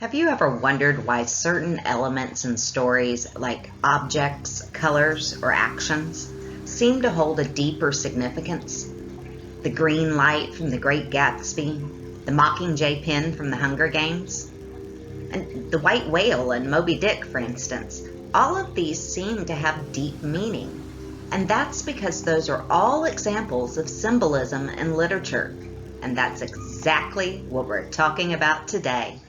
Have you ever wondered why certain elements in stories, like objects, colors, or actions, seem to hold a deeper significance? The green light from the Great Gatsby, the Mockingjay pen from the Hunger Games, and the white whale in Moby Dick, for instance. All of these seem to have deep meaning. And that's because those are all examples of symbolism in literature. And that's exactly what we're talking about today.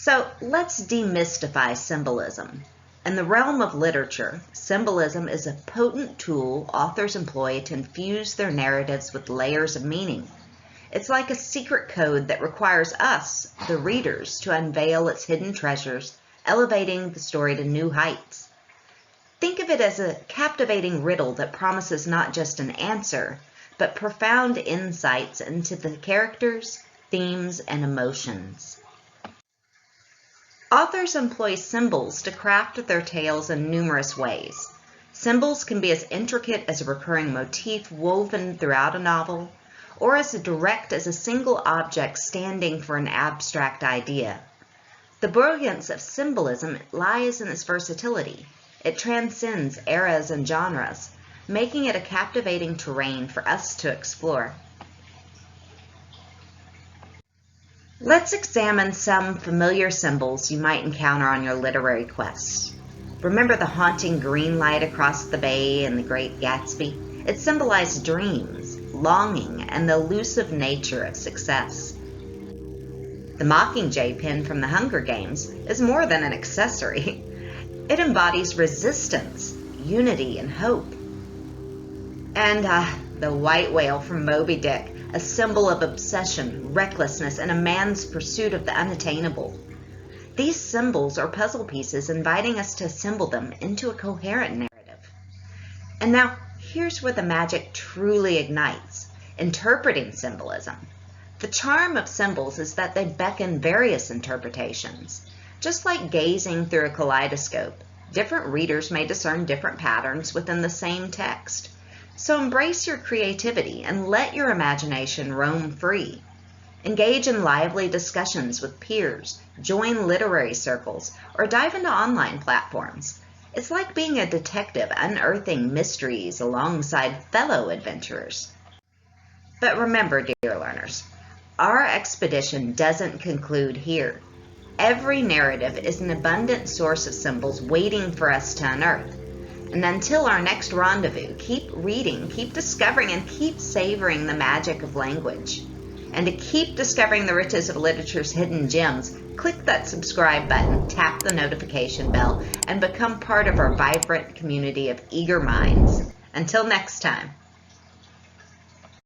So let's demystify symbolism. In the realm of literature, symbolism is a potent tool authors employ to infuse their narratives with layers of meaning. It's like a secret code that requires us, the readers, to unveil its hidden treasures, elevating the story to new heights. Think of it as a captivating riddle that promises not just an answer, but profound insights into the characters, themes, and emotions. Authors employ symbols to craft their tales in numerous ways. Symbols can be as intricate as a recurring motif woven throughout a novel, or as direct as a single object standing for an abstract idea. The brilliance of symbolism lies in its versatility. It transcends eras and genres, making it a captivating terrain for us to explore. Let's examine some familiar symbols you might encounter on your literary quests. Remember the haunting green light across the bay in The Great Gatsby? It symbolized dreams, longing, and the elusive nature of success. The Mockingjay pen from the Hunger Games is more than an accessory. It embodies resistance, unity, and hope. And the white whale from Moby Dick, a symbol of obsession, recklessness, and a man's pursuit of the unattainable. These symbols are puzzle pieces inviting us to assemble them into a coherent narrative. And now, here's where the magic truly ignites: interpreting symbolism. The charm of symbols is that they beckon various interpretations. Just like gazing through a kaleidoscope, different readers may discern different patterns within the same text. So embrace your creativity and let your imagination roam free. Engage in lively discussions with peers, join literary circles, or dive into online platforms. It's like being a detective unearthing mysteries alongside fellow adventurers. But remember, dear learners, our expedition doesn't conclude here. Every narrative is an abundant source of symbols waiting for us to unearth. And until our next rendezvous, keep reading, keep discovering, and keep savoring the magic of language. And to keep discovering the riches of literature's hidden gems, click that subscribe button, tap the notification bell, and become part of our vibrant community of eager minds. Until next time.